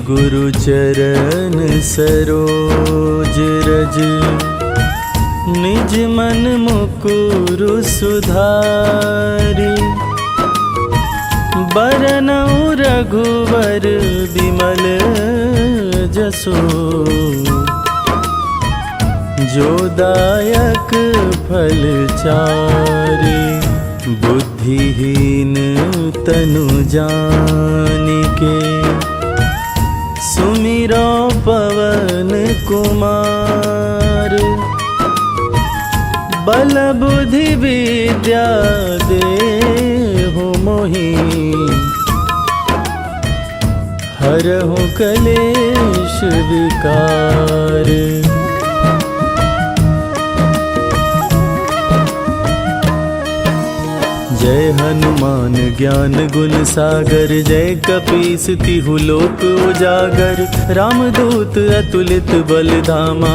गुरु चरण सरोज रज, निज मन मुकुरु सुधारि। बरनउँ रघुवर बिमल जसु, जो दायक फल चारि। बुद्धिहीन तनु जानिके, सुमिरो पवन कुमार। बल बुद्धि विद्या देहु मोहि, हरहु कलेश विकार। जय हनुमान ज्ञान गुण सागर, जय कपीस तिहु लोक उजागर। रामदूत अतुलित बल धामा,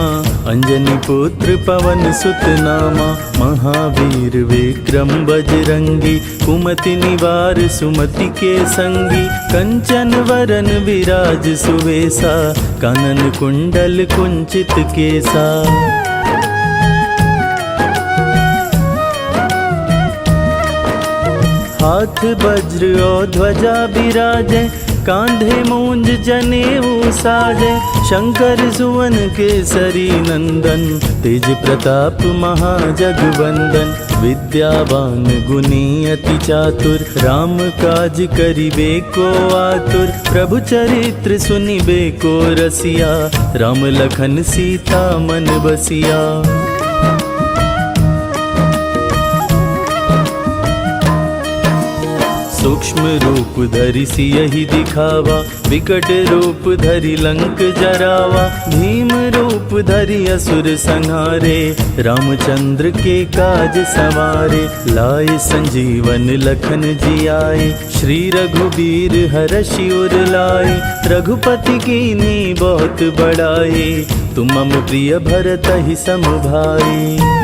अंजनी पुत्र पवन सुत नामा। महावीर विक्रम बजरंगी, कुमति निवार सुमति के संगी। कंचन वरन विराज सुवेसा, कानन कुंडल कुंचित केसा। हाथ वज्र और ध्वजा बिराजे, कांधे मूंज जनेऊ साजे। शंकर सुवन केसरी नंदन, तेज प्रताप महाजगवंदन। विद्यावान गुणी अति चातुर, राम काज करिबे को आतुर। प्रभु चरित्र सुनिबे को रसिया, राम लखन सीता मन बसिया। सूक्ष्म रूप धरि सियहि दिखावा, विकट रूप धरि लंक जरावा। भीम रूप धरि असुर संहारे, रामचंद्र के काज सवारे। लाए संजीवन लखन जियाए, श्री रघुबीर हरषि उर लाए। रघुपति कीन्ही बहुत बड़ाई, तुम मम प्रिय भरतहि सम भाई।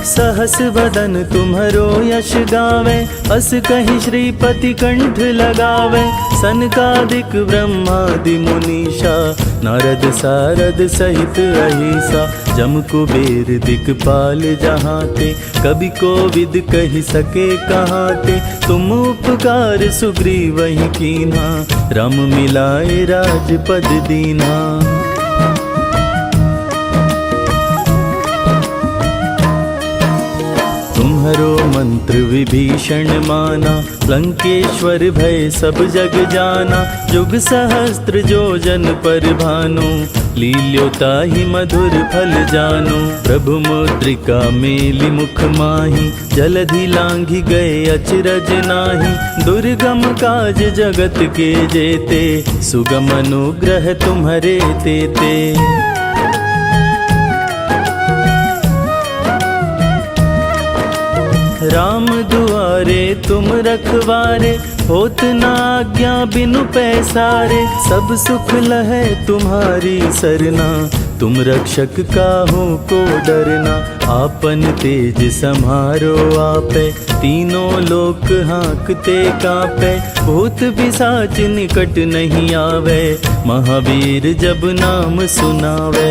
सहस वदन तुम्हरो यश गावे, अस कहि श्रीपति कंठ लगावे। सनकादिक ब्रह्मादि मुनीषा, नारद सारद सहित अहिसा। जम कुबेर दिक्पाल जहाते, कवि कोविद कहि सके कहाते। तुम उपकार सुग्रीवहि कीन्हा, राम मिलाए राजपद दीन्हा। तुम्हरो मंत्र विभीषण माना, लंकेश्वर भय सब जग जाना। जुग सहस्त्र जो जन पर भानु, लील्योताहि मधुर फल जानु। प्रभु मुद्रिका मेलि मुख माहि, जलधि लांघि गए अचरज नाही। दुर्गम काज जगत के जेते, सुगम अनुग्रह तुम्हरे तेते। राम दुआरे तुम रखवारे, होत न आज्ञा बिनु पैसारे। सब सुख लहै तुम्हारी सरना, तुम रक्षक काहू को डरना। आपन तेज सम्हारो आपे, तीनों लोक हाँकते कांपे। भूत पिशाच निकट नहीं आवे, महावीर जब नाम सुनावे।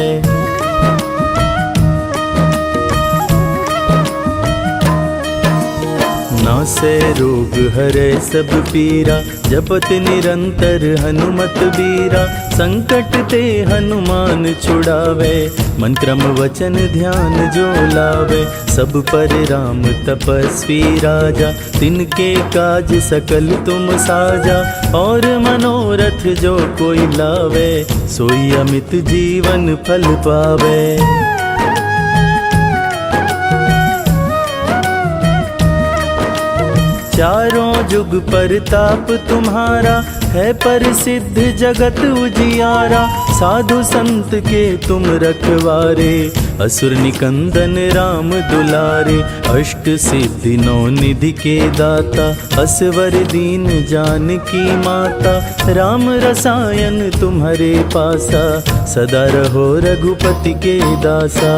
नासै रोग हरै सब पीरा, जपत निरंतर हनुमत बीरा। संकट ते हनुमान छुड़ावे, मन क्रम वचन ध्यान जो लावे। सब पर राम तपस्वी राजा, तिनके काज सकल तुम साजा। और मनोरथ जो कोई लावे, सोई अमित जीवन फल पावे। चारों जुग परताप तुम्हारा, है प्रसिद्ध जगत उजियारा। साधु संत के तुम रखवारे, असुर निकंदन राम दुलारे। अष्ट सिद्धि नौ निधि के दाता, असवर दीन जानकी माता। राम रसायन तुम्हारे पासा, सदा रहो रघुपति के दासा।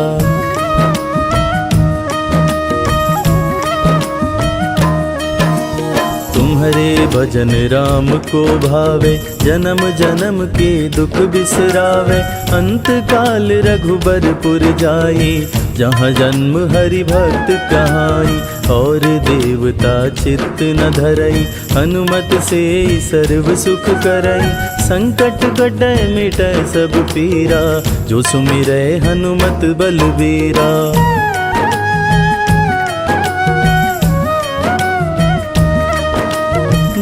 तुम्हारे भजन राम को भावे, जन्म जन्म के दुख बिसरावे। अंत काल रघुबरपुर जाई, जहाँ जन्म हरि भक्त कहाई। और देवता चित्त न धरई, हनुमत से सर्व सुख करई। संकट कटै मिटै सब पीरा, जो सुमिरै हनुमत बलबीरा।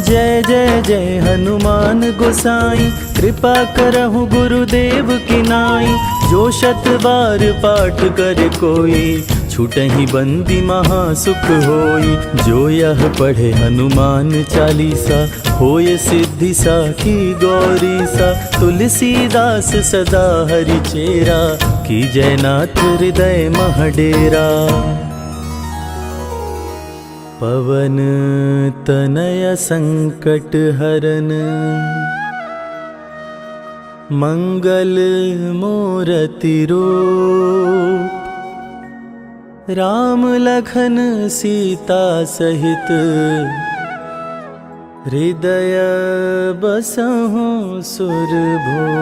जय जय जय हनुमान गोसाई, कृपा करहु गुरुदेव की नाई। जो शत बार पाठ करे कोई, छूटहि बंदी महासुख होई। जो यह पढ़े हनुमान चालीसा, होय सिद्धि साखी गौरी सा। तुलसीदास सदा हरि चेरा, की जयनाथ हृदय मह डेरा। पवन तनय संकट हरन, मंगल मूरति रूप। राम लखन सीता सहित, हृदय बसहु सुरभूप।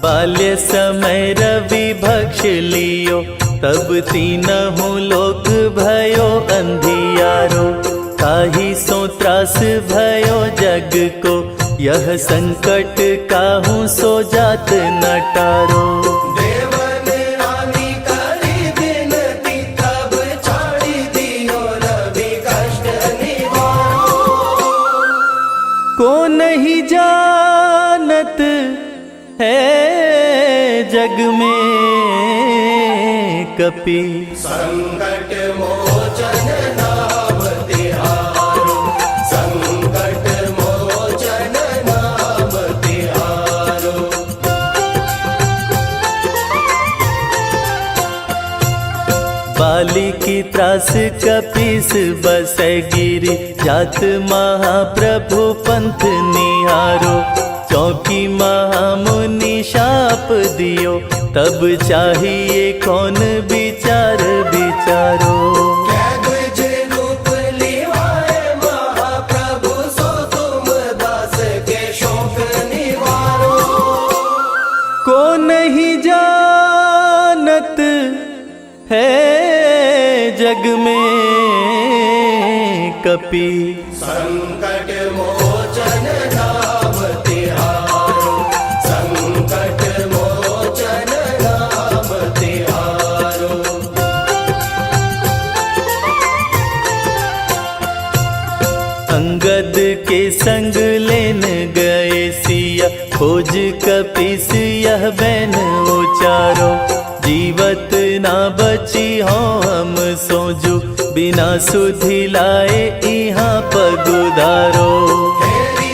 बाल्य समय रवि भक्ष लियो, तब तीनहु लोक भयो अंधियारो। ताहि सो त्रास भयो जग को, यह संकट काहू सो जात न टारो। को नहीं जानत है जग में कपि, संकट मोचन नाम तिहारो। संकट मोचन नाम तिहारो। बाली की त्रास कपीस बसै गिरि, जात महाप्रभु पंथ निहारो। चौकी महामुनि शाप दियो, तब चाहिए कौन विचार विचारो। कैद्वज रूप लिवाए महाप्रभु, सो तुम दास के शोक निवारो। को नहीं जानत है जग में कपि, संकट मोचन नाम तिहारो। संकट मोचन नाम तिहारो। अंगद के संग लेन गए सिया, खोज कपीस यह बैन उचारो। जीवत ना बची हो हम सोजू, बिना सुधि लाए यहाँ पगुधारो। हेरी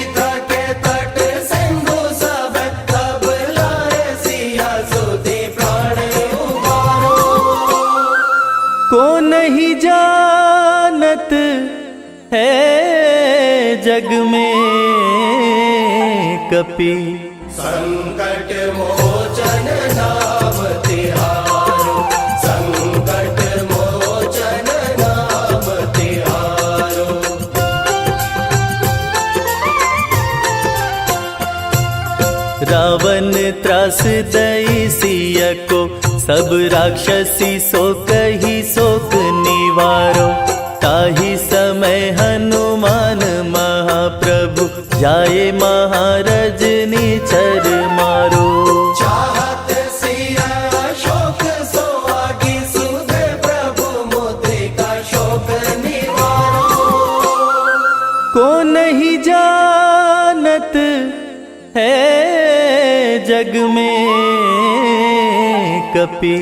के तट सिंधु सब, तब लाए सिया सुधि प्राण उबारो। को नहीं जानत है जग में कपि, संकट मोचन नाम तिहारो। संकट मोचन नाम तिहारो। रावण त्रास दई सिया को, सब राक्षसी सो कही शोक निवारो। ताहि समय हनुमान महाप्रभु, जाए महाराज निचर मारो। चाहत सिया शोक सोहागी, सुधे प्रभु मुद्रिका शोक निवारो। को नहीं जानत है जग में कपि,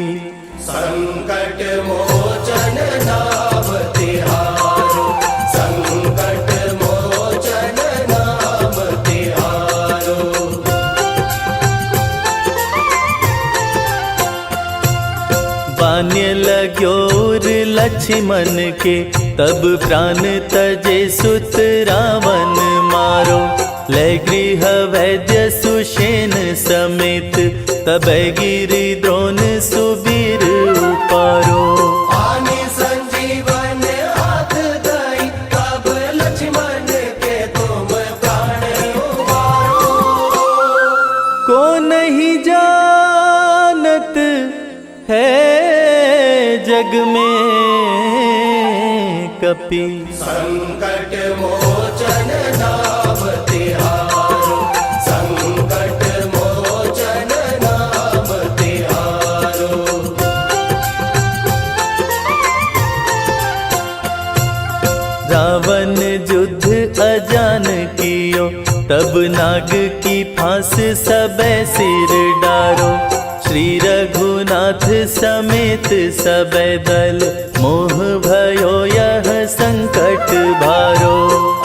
संकट मोचन नाम तिहारो। संकट मोचन नाम तिहारो। बान्य लग्योर लक्ष्मण के, तब प्राण तजे सुत रावण मारो। लय गृह वैद्य सुषेण समेत, तबै गिरि द्रोण सुबीर उपारो। आने संजीवन हाथ दई, तब लक्ष्मण के तुम प्राण उबारो। को नहीं जानत है जग में कपि, संकट मोचन नाम तिहारो, संकट मोचन नाम तिहारो। रावण युद्ध अजान कियो, तब नाग की फांस सबे सिर डारो। श्री रघुनाथ समेत सबे दल, मोह भयो यह संकट भारो।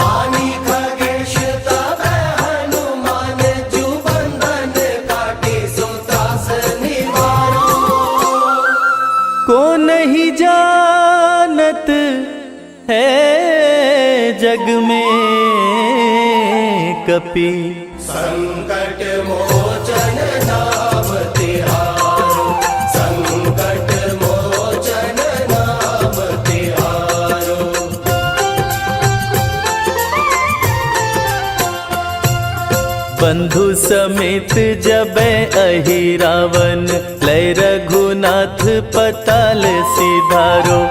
आनी खगेश तब हनुमान, जु बंधन काटे सो त्रास निवारो। को नहीं जानत है जग में कपि, संकट मोचन नाम तिहारो, संकट मोचन नाम तिहारो। बंधु समेत जबै अहि रावण, लय रघुनाथ पताल सिधारो।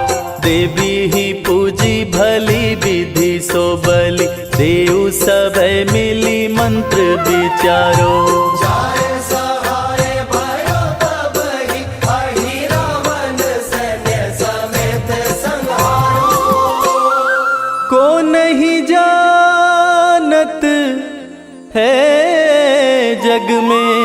देवी ही पूजी भली विधि सो बलि, देव सभै मिली मंत्र विचारो। जाय सहाय भयो तबहि, अहि रावण सैन्य समेत संहारो। को नहीं जानत है जग में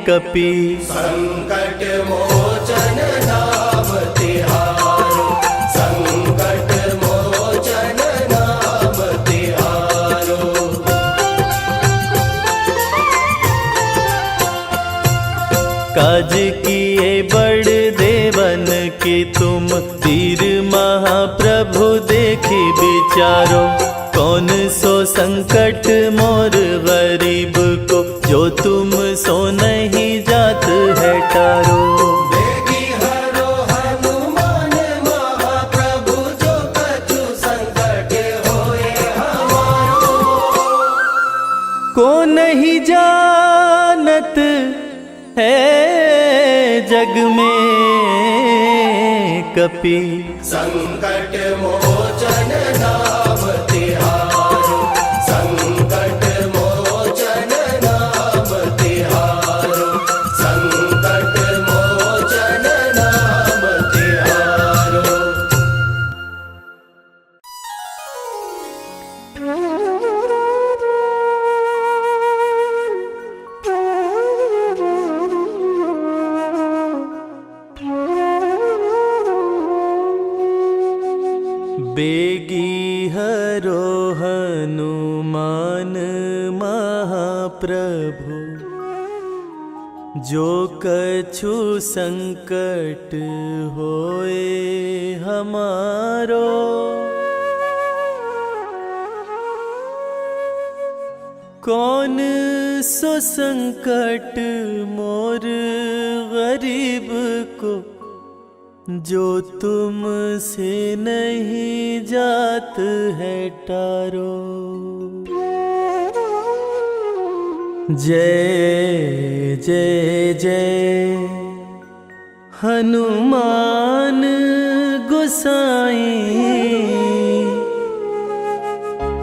कपि, संकट मोचन नाम तिहारो, संकट मोचन नाम तिहारो। काज किए बड़ देवन के तुम, वीर महाप्रभु देखी विचारो। कौन सो संकट मोर गरीब को, जो तुम सो नहीं जात है टारो। देगी हरो हनुमान महाप्रभु, जो कछु संकट होए हमारो। को नहीं जानत है जग में कपि, संकट मोचन नाम तिहारो, संकट मोचन नाम तिहारो, संकट मोचन नाम तिहारो। बेगी हरो हनुमान महाप्रभु, जो कछु संकट होए हमारो। कौन सो संकट मोर गरीब को, जो तुम से नहीं जात है टारो। जय जय जय हनुमान गोसाई,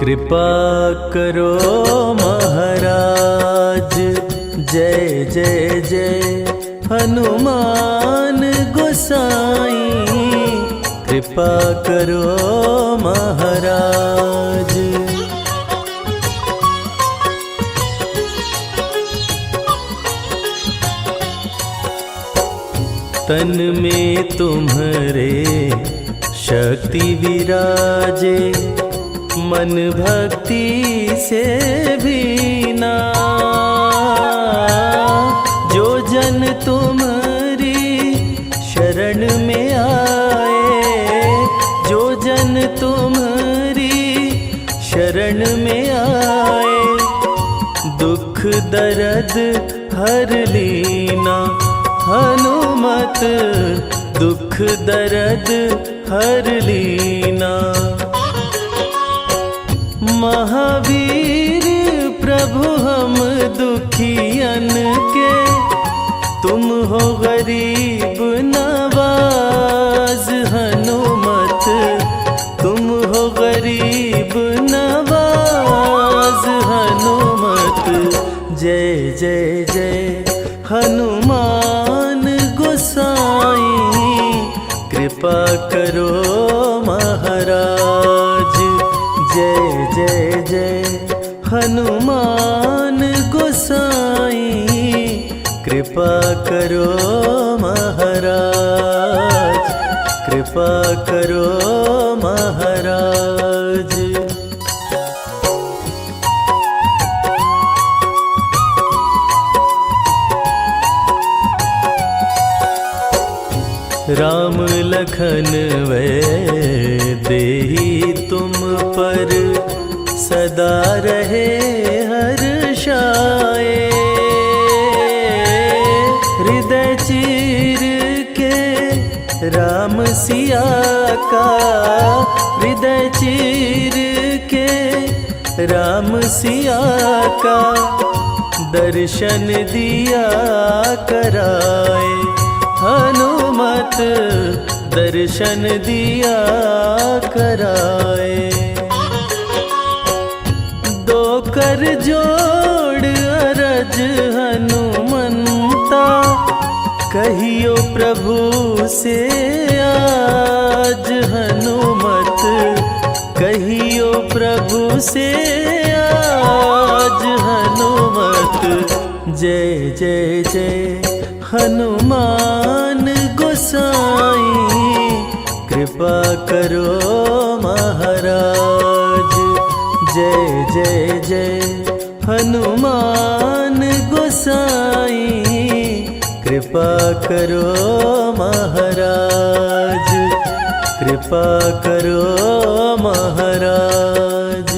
कृपा करो महाराज। जय जय जय हनुमान गोसाई, कृपा करो महाराज। तन में तुम्हारे शक्ति विराजे, मन भक्ति से भीना। जो जन तुम्हारी शरण में आए, जो जन तुम्हारी शरण में आए, दर्द हर लीना, हनुमत दुख दर्द हर लीना। महावीर प्रभु हम दुखियन के, तुम हो गरीब नवाज। हनुमत तुम हो गरीब नवाज। हनुमत जय जय जय हनुमान गोसाई, कृपा करो महाराज। जय जय जय हनुमान गोसाई, कृपा करो महाराज। कृपा करो महाराज। राम लखन वै देहि तुम पर, सदा रहे हर्षाए। हृदय चीर के राम सिया का, हृदय चीर के राम सिया का, दर्शन दिया कराए। हनुमत दर्शन दिया कराए। दो कर जोड़ अरज हनुमंता, कहियो प्रभु से आज। हनुमत कहियो प्रभु से आज। हनुमत जय जय जय हनुमान गोसाई, कृपा करो महाराज। जय जय जय हनुमान गोसाई, कृपा करो महाराज। कृपा करो महाराज।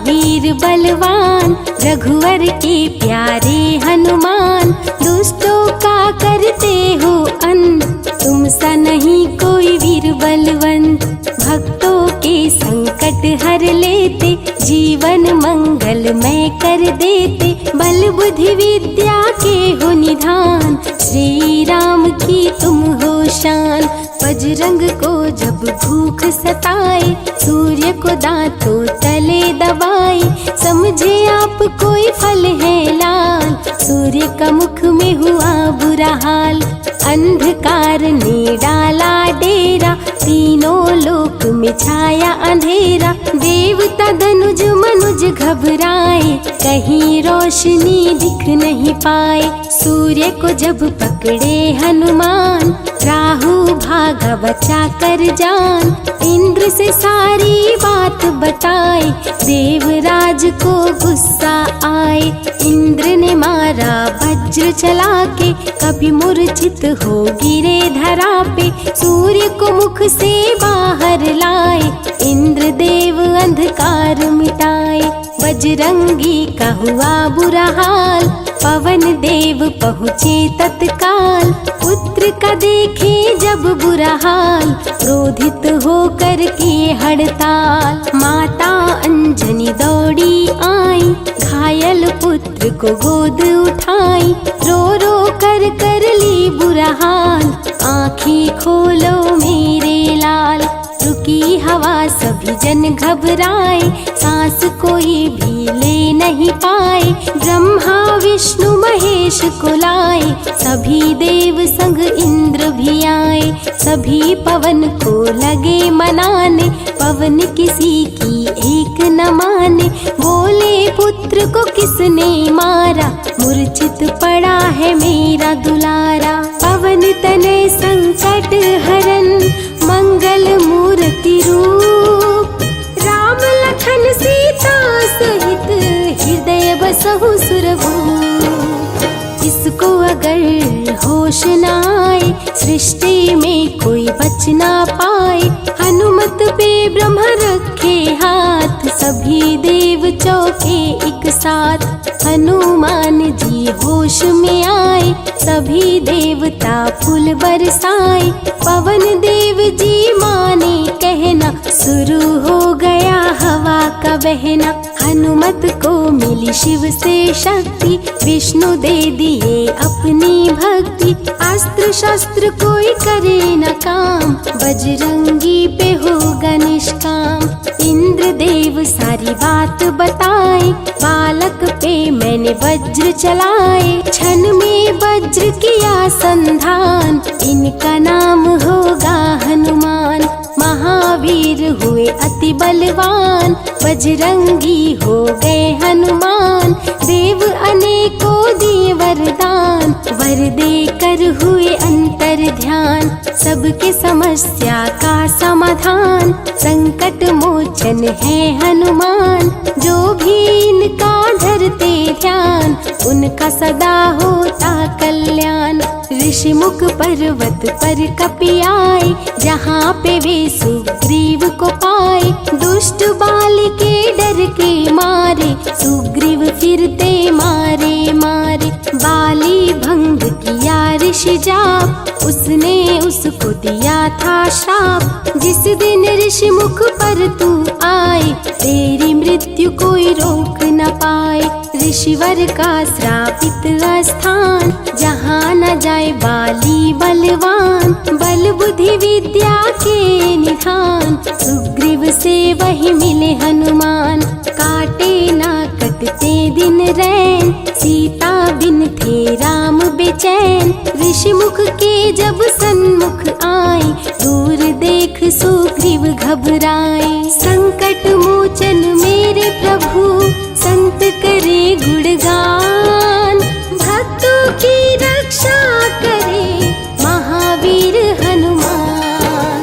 वीर बलवान रघुवर के प्यारे हनुमान, दुष्टों का करते हो अंत, तुम सा नहीं कोई वीर बलवंत। भक्तों के संकट हर लेते, जीवन मंगलमय कर देते, बल बुद्धि विद्या के हो निधान, श्री राम की तुम हो शान। बजरंग को जब भूख सताए, सूर्य को दांतों तले दबाए, समझे आप कोई फल है लाल, सूर्य का मुख में हुआ बुरा हाल। अंधकार ने डाला डेरा, तीनों लोक में छाया अंधेरा, देवता धनुज मनुज घबराए, कहीं रोशनी दिख नहीं पाए। सूर्य को जब पकड़े हनुमान, राहु भागा बचा कर जान, इंद्र से सारी बात बताए, देवराज को गुस्सा आए। इंद्र ने मारा वज्र चला के, कभी मूर्छित हो गिरे धरा पे, सूर्य को मुख से बाहर लाए, इंद्र देव अंधकार मिटाए। बजरंगी का हुआ बुरा हाल, पवन देव पहुँचे तत्काल, पुत्र का देखे जब बुरा हाल, क्रोधित होकर किए हड़ताल। माता अंजनी दौड़ी आई, घायल पुत्र को गोद उठाई, रो रो कर ली बुरा हाल, आँखें खोलो मेरे लाल। रुकी हवा सभी जन घबराए, सांस कोई भी ले नहीं पाए, ब्रह्मा विष्णु महेश को लाए, सभी देव संग इंद्र भी आए। सभी पवन को लगे मनाने, पवन किसी की एक न माने, बोले पुत्र को किसने मारा, मूर्छित पड़ा है मेरा दुलारा। पवन तनय संकट हरन मंगल मूर्ति रूप। राम लखन सीता सहित हृदय बसहु सुरभूप। इसको अगर होश न आए सृष्टि में कोई बच ना पाए। हनुमत पे ब्रह्म रखे हाथ सभी देव चौके एक साथ। हनुमान जी होश में आए सभी देवता फूल बरसाए। पवन देव जी माने कहना शुरू हो गया हवा का बहना। हनुमत को मिली शिव से शक्ति विष्णु दे दिए अपनी भक्ति। अस्त्र शस्त्र कोई करे न काम बजरंगी पे होगा निष्काम। इंद्र देव सारी बात बताए बालक पे मैंने वज्र चलाए। क्षण में वज्र किया संधान इनका नाम होगा हनुमान। महावीर हुए अति बलवान बजरंगी हो गए हनुमान। देव अनेकों दिए वरदान वर देकर हुए अंतर ध्यान। सबके समस्या का समाधान संकट मोचन है हनुमान। जो भी इनका धरते ध्यान उनका सदा होता कल्याण। ऋषि मुख पर्वत पर कपि आए जहाँ पे वे सुग्रीव को पाए। दुष्ट बाल के डर के मारे सुग्रीव फिरते मारे मारे। बाली भंग किया ऋषि जाप उसने उसको दिया था श्राप। जिस दिन ऋषि मुख पर तू आए तेरी मृत्यु कोई रोक न पाए। ऋषिवर का श्रापित स्थान जहाँ न जाए बाली बलवान। बल बुद्धि विद्या के निधान सुग्रीव से वही मिले हनुमान। काटे ना कटते दिन रैन सीता बिन थे राम बेचैन। ऋषि मुख के जब सन्मुख आए दूर देख सुग्रीव घबराए। संकट मोचन मेरे प्रभु संत करे गुणगान। भक्तों की रक्षा करे महावीर हनुमान।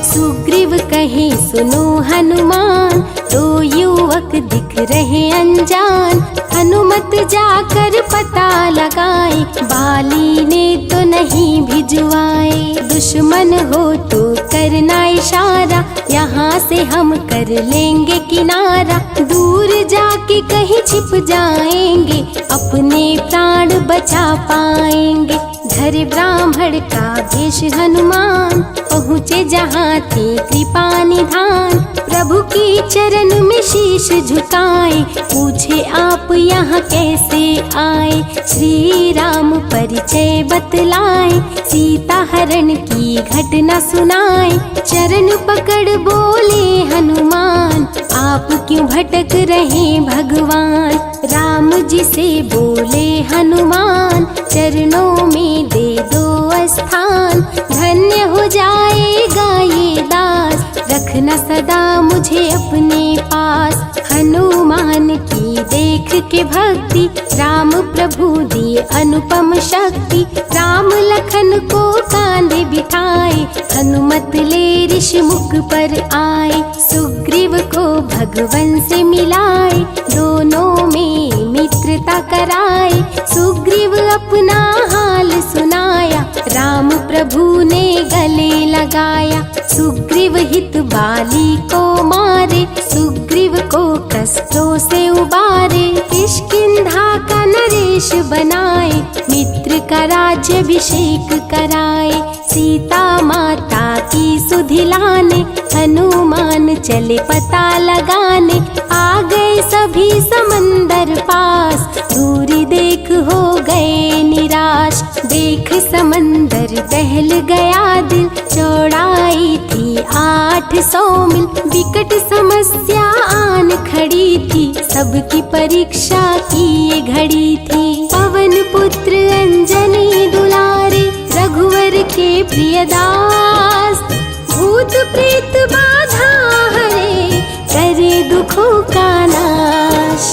सुग्रीव कहे सुनो हनुमान तो युवक दिख रहे अनजान। हनुमत जाकर पता लगाए बाली ने तो नहीं भिजवाए। दुश्मन हो तो करना इशारा यहाँ से हम कर लेंगे किनारा। दूर जाके कहीं छिप जाएंगे अपने प्राण बचा पाएंगे। धरे ब्राह्मण का भेष हनुमान पहुँचे जहाँ थे कृपा निधान। प्रभु की चरण में शीश झुकाए पूछे आप यहाँ कैसे आए। श्री राम परिचय बतलाए सीता हरण की घटना सुनाए। चरण पकड़ बोले हनुमान आप क्यों भटक रहे भगवान। राम जी से बोले हनुमान चरणों में दे दो स्थान। धन्य हो जाएगा ये दास रखना सदा मुझे अपने पास। हनुमान की देख के भक्ति राम प्रभु दिए अनुपम शक्ति। राम लखन को कांधे बिठाए हनुमत ले ऋषि मुख पर आए। सुग्रीव को भगवन से मिलाए दोनों में मित्रता कराए। सुग्रीव अपना हाल सुनाया राम प्रभु ने गले लगाया। सुग्रीव हित बाली को मारे सुग्रीव को कष्टों से उबारे। किष्किंधा का नरेश बनाए मित्र का राज्याभिषेक कराए। सीता माता की सुधि लाने हनुमान चले पता लगाने। आ गए सभी समंदर पास दूरी देख हो गए निराश। देख समंदर दहल गया दिल चौड़ाई थी 800 मील। विकट समस्या आन खड़ी थी सबकी परीक्षा की ये घड़ी थी। पवन पुत्र अंजनी दुलारे रघुवर के प्रिय दास। भूत प्रेत बाधा हरे करे दुखों का नाश।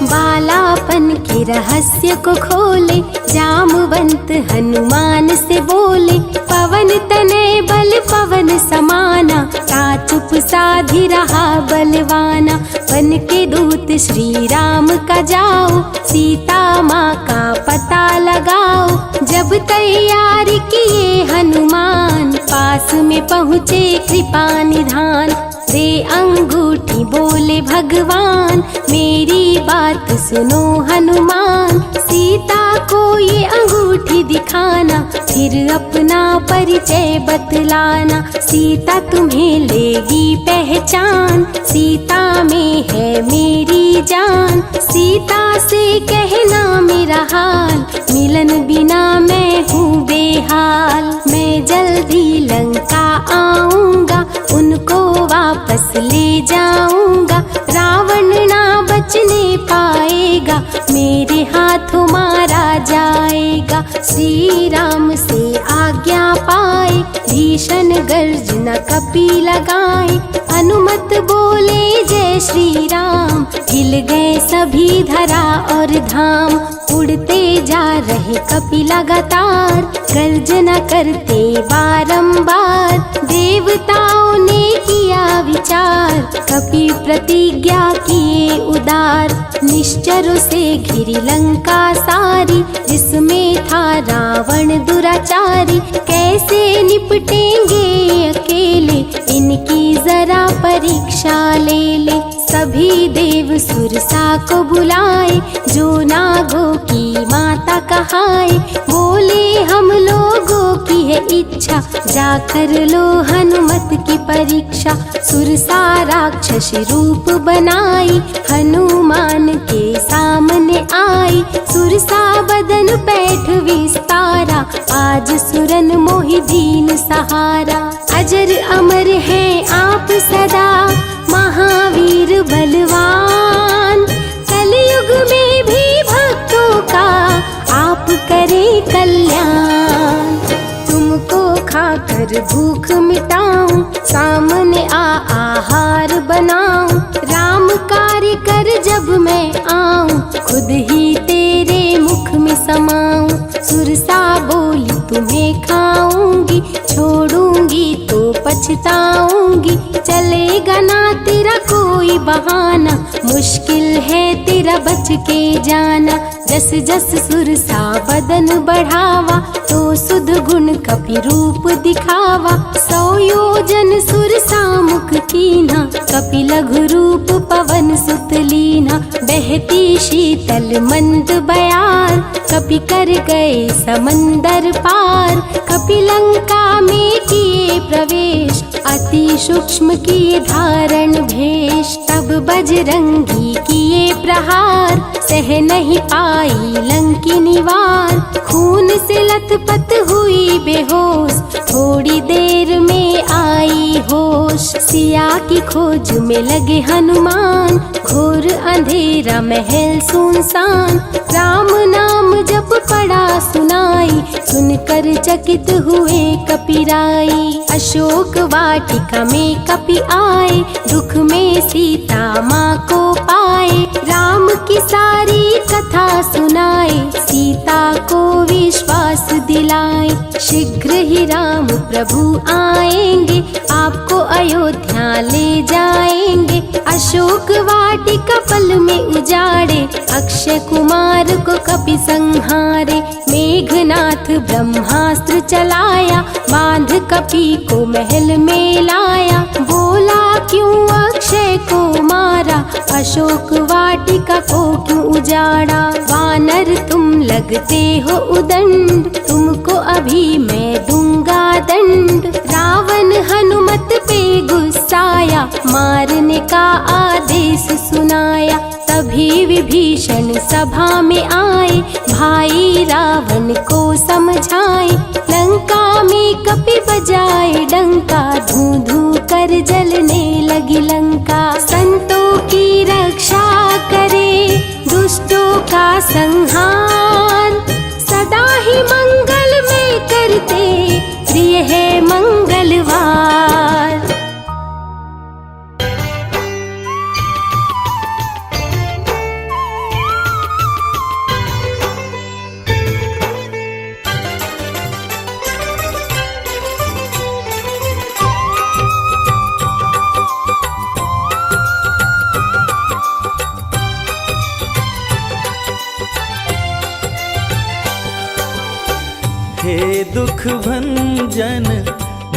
बालापन के के रहस्य को खोले, जामवंत हनुमान से बोले, पवन तनय बल पवन समाना, ता चुप साधी रहा बलवाना। बन के दूत श्री राम का जाओ, सीता माँ का पता लगाओ। जब तैयार किए हनुमान, पास में पहुँचे कृपा निधान। दे अंगूठी बोले भगवान, मेरी बात सुनो हनुमान। सीता को ये अंगूठी दिखाना, फिर अपना परिचय बतलाना। सीता तुम्हें लेगी पहचान, सीता में है मेरी जान। सीता से कहना मेरा हाल, मिलन बिना मैं हूँ बेहाल। मैं जल्दी लंका आऊँगा, उनको वापस ले जाऊँगा। रावण ना बचने पाएगा, मेरे हाथों मारा जाएगा। श्री राम से आज्ञा पाए, भीषण गर्जना कपि लगाए। हनुमत बोले जय श्री राम, हिल गए सभी धरा और धाम। उड़ते जा रहे कपि लगातार, गर्जना करते बारंबार। देवताओं ने किया विचार, कपि प्रतिज्ञा किए उदार। निश्चरों से घिरी लंका सारी, जिसमें था रावण दुराचारी। कैसे निपटेंगे अकेले, इनकी जरा परीक्षा ले ले। सभी देव सुरसा को बुलाए, जो नागों की माता कहाए। बोले हम लोगों की है इच्छा, जाकर लो हनुमत की परीक्षा। सुरसा राक्षस रूप बनाई, हनुमान के सामने आई। सुरसा बदन पैठ विस्तारा, आज सुरन मोहि दीन सहारा। अजर अमर है आप सदा, महावीर बलवान। कलयुग में भी भक्तों का आप करें कल्याण। तुमको खाकर भूख मिटाऊं, सामने आहार बनाऊं। राम कार्य कर जब मैं आऊं, खुद ही तेरे मुख में समाऊं। सुरसा बोली तुम्हें खाऊंगी, छोड़ूंगी तो पछताऊंगी। चलेगा ना तेरा कोई बहाना, मुश्किल है तेरा बच के जाना। जस जस सुरसा बदन बढ़ावा, तो सुध गुण कपि रूप दिखावा। 100 योजन सुरसा मुख कीन्हा, कपि लघु रूप पवन सुत लीन्हा। बहती शीतल मंद बयार, कपि कर गए समंदर पार। कपि लंका में किए प्रवेश, अति सूक्ष्म किए धारण भेष। तब बजरंगी किए प्रहार, सह नहीं पाई लंकिनी वार। खून से लथपथ हुई बेहोश, थोड़ी देर में आई होश। सिया की खोज में लगे हनुमान, घोर अंधेरा महल सुनसान। राम नाम जप पड़ा सुनाई, सुनकर चकित हुए कपिराई। अशोक वाटिका में कपि आए, दुख में सीता माँ को पाए। राम की सारी कथा सुनाए, सीता को विश्वास दिलाए। शीघ्र ही राम प्रभु आएंगे, आपको अयोध्या ले जाएंगे। अशोक वाटिका पल में उजाड़े, अक्षय कुमार को कपि संहारे। मेघनाथ ब्रह्मास्त्र चलाया, बांध कपि को महल में लाया। बोला क्यों अक्षय को मारा, अशोक वाटिका को क्यों उजाड़ा। वानर तुम लगते हो उदंड, तुमको अभी मैं दूंगा दंड। रावण हनुमत पे गुस्साया, मारने का आदेश सुनाया। तभी विभीषण सभा में आए, भाई रावण को समझाए। लंका में कपि बजाए डंका, धू धू कर जलने लगी लंका। संतों की रक्षा करे, दुष्टों का संहार। सदा ही मंगल में करते, प्रिय है मंगलवार। दुख भंजन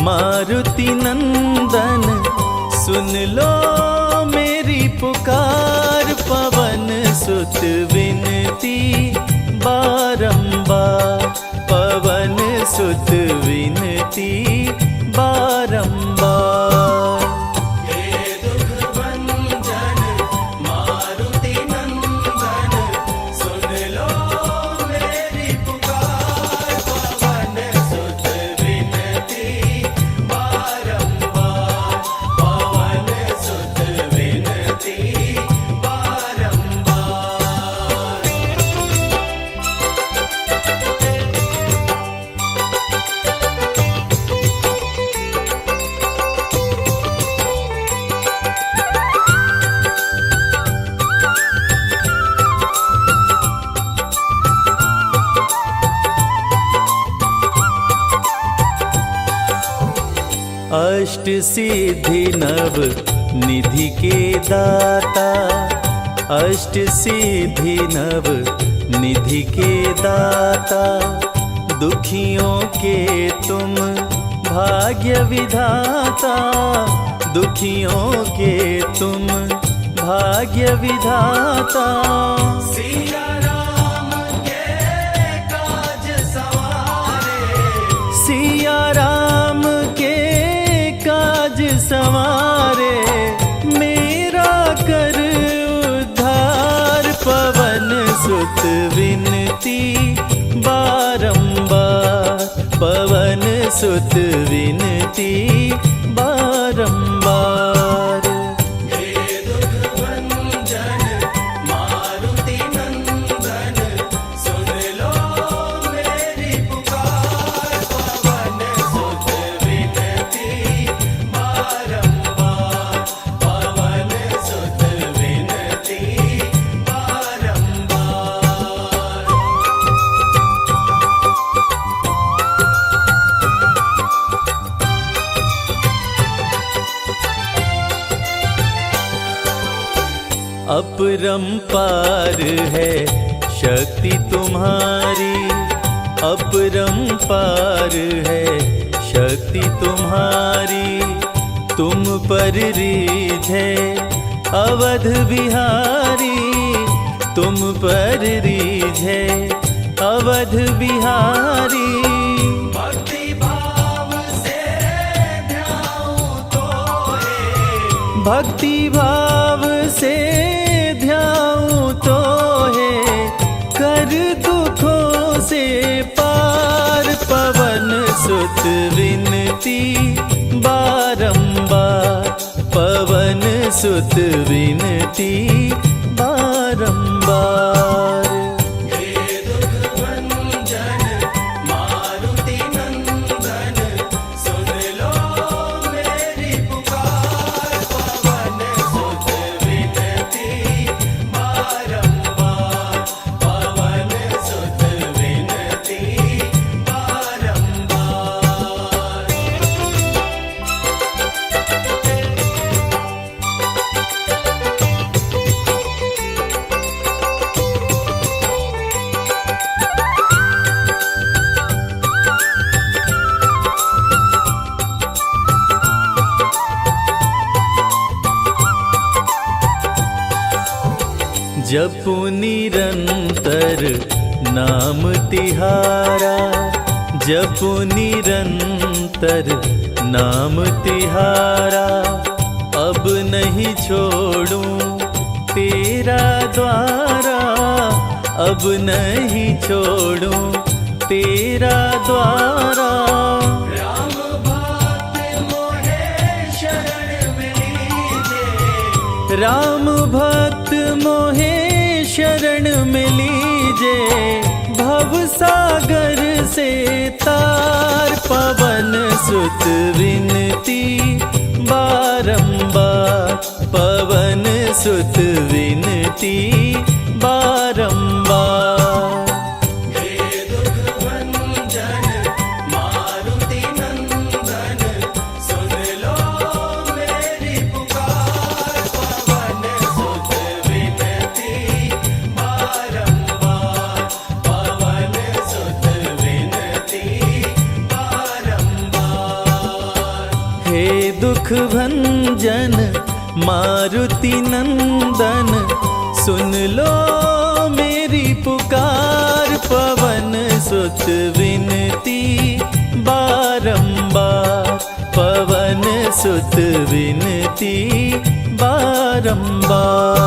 मारुति नंदन, सुन लो मेरी पुकार। पवन सुत विनती बारंबार, पवन सुत विनती बारंबार। हे दुख भंजन मारुति नंदन, सुन लो मेरी पुकार। पवन सुत विनती बारंबार, पवन सुत विनती बारंबार। अष्ट सिद्धि नव निधि के दाता, अष्ट सिद्धि नव निधि के दाता। दुखियों के तुम भाग्य विधाता, दुखियों के तुम भाग्य विधाता। सिया राम के काज सवारे, सिया राम के काज संवारे, मेरा कर उद्धार। पवन सुत विनती बारंबार, पवन सुत विनती बारंबार। हे दुख भंजन मारुति नंदन, सुन लो मेरी पुकार। पवन सुत विनती बारंबार, पवन सुत विनती बारंबार। अपरंपार है शक्ति तुम्हारी, अपरंपार है शक्ति तुम्हारी। तुम पर रीझे अवध बिहारी, तुम पर रीझे अवध बिहारी। भक्ति भाव से ध्याऊं तोहे, भक्ति भाव से ध्याऊं तो है, कर दुखों से पार। पवन सुत विनती बारंबार, पवन सुत विनती बारंबार। हे दुख भंजन मारुति नंदन, सुन लो मेरी पुकार। पवन सुत विनती बारंबार, पवन सुत विनती बारंबार। जपु निरंतर नाम तिहारा, जपु निरंतर नाम तिहारा। अब नहीं छोड़ूं तेरा द्वारा, अब नहीं छोड़ूं तेरा द्वारा। राम भक्त मोहे शरण में लीजे, राम भक्त मोहे शरण में लीजे। भव सागर से तार, पवन सुत विनती बारंबार, पवन सुत विनती बारंबार। हे दुख भंजन मारुति नंदन, सुन लो मेरी पुकार। पवन सुत विनती बारंबार, पवन सुत विनती मारुति नंदन सुन लो मेरी पुकार। पवन सुत विनती बारंबार, पवन सुत विनती बारंबार।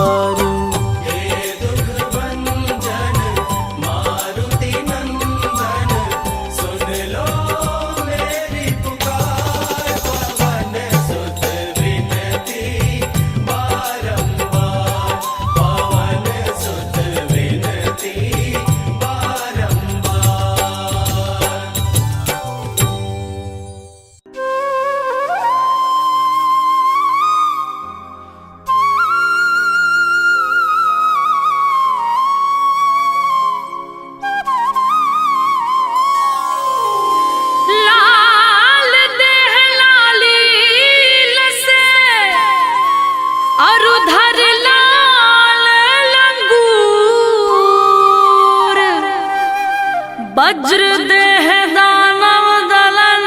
वज्र देह दानव दलन,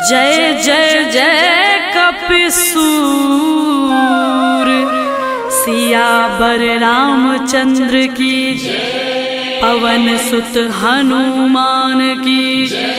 जय जय जय कपिसूर। सियावर रामचंद्र की जय, पवन सुत हनुमान की जय।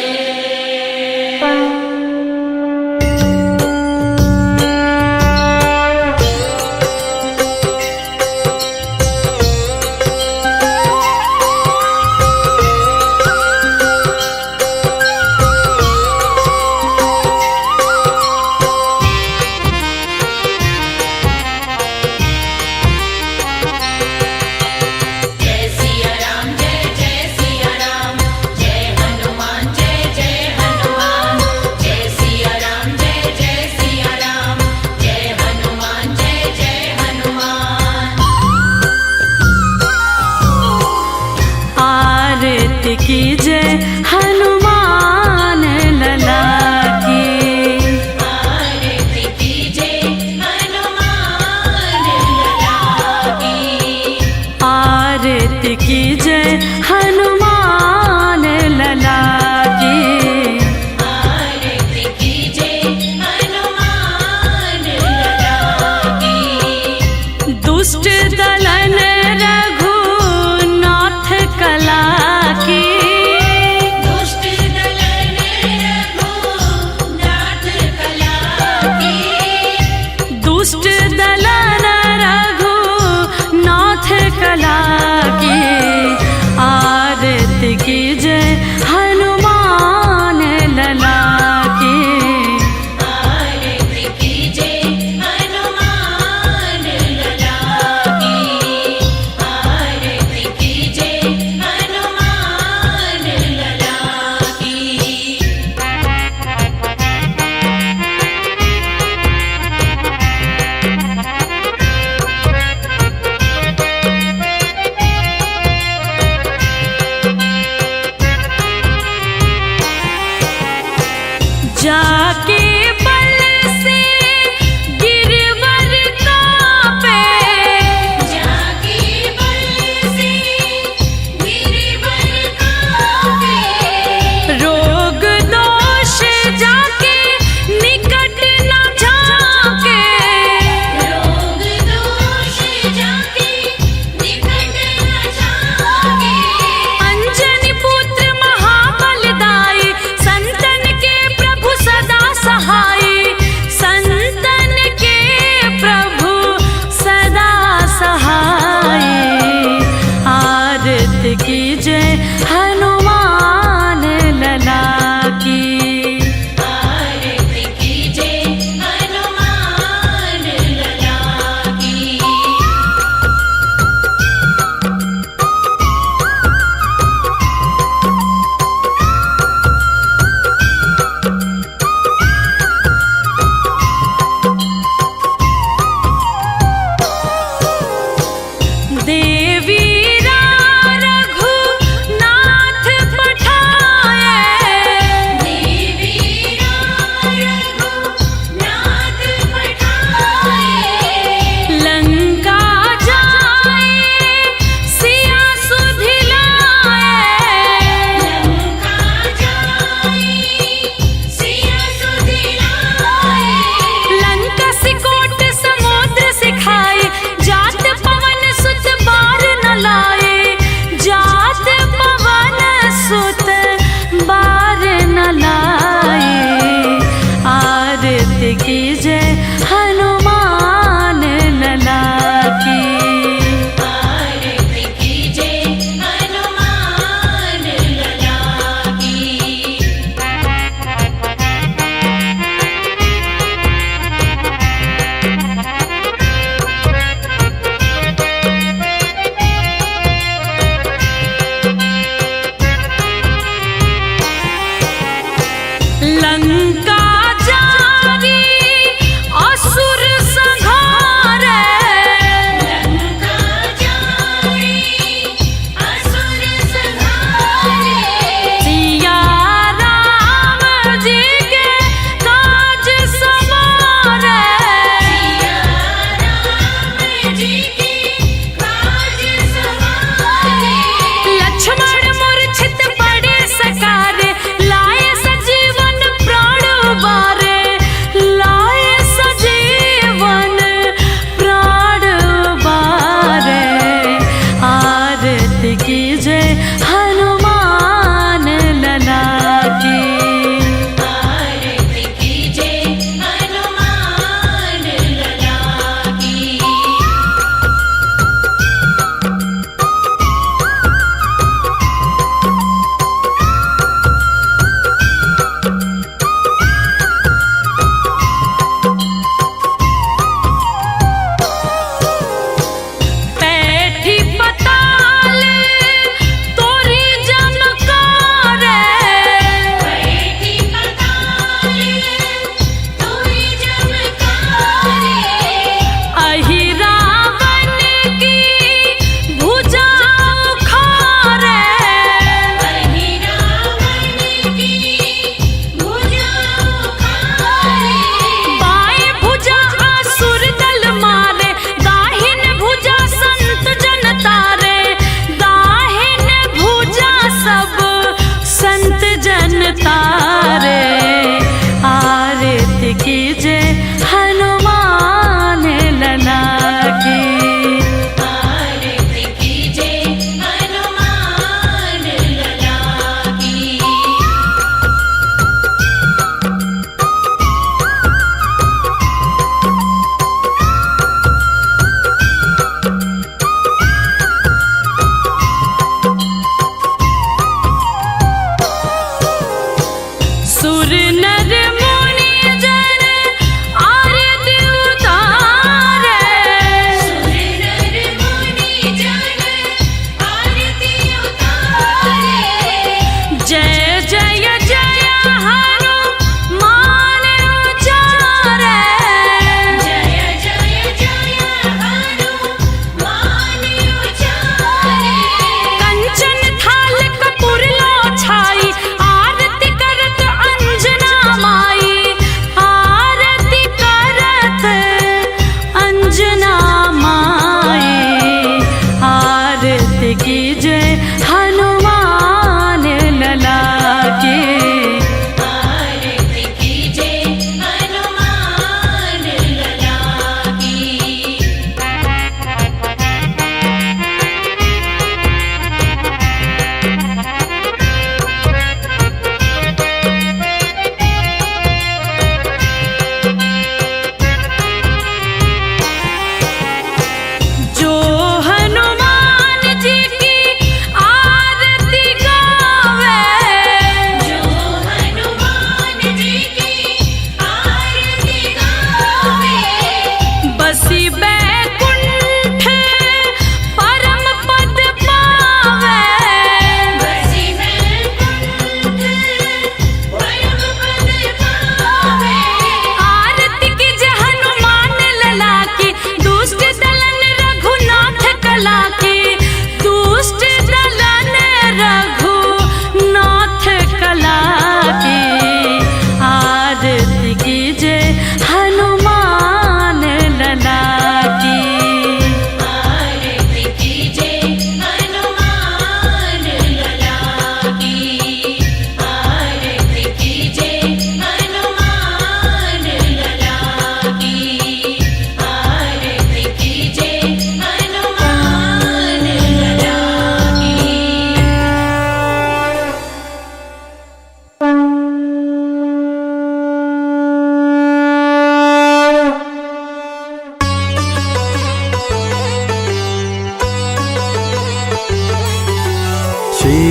की जय हनुमान लला की, आरती की जय हनुमान लला की, आरती की जय हनुमान लला की, आरती की जय हनुमान लला की। दुष्ट दलन रघुनाथ कला की, दुष्ट दलन रघुनाथ कला की, दुष्ट दलन रघुनाथ कला की।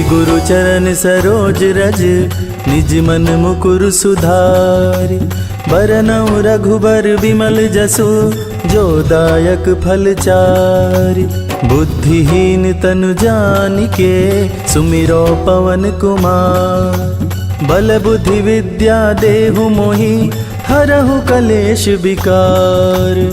गुरु चरण सरोज रज, निज मन मुकुर सुधारि। बरनउँ रघुबर विमल जसु, जो दायक फल चारि। बुद्धिहीन तनु जानिके, सुमिरो पवन कुमार। बल बुद्धि विद्या देहु मोहि, हरहु कलेश विकार।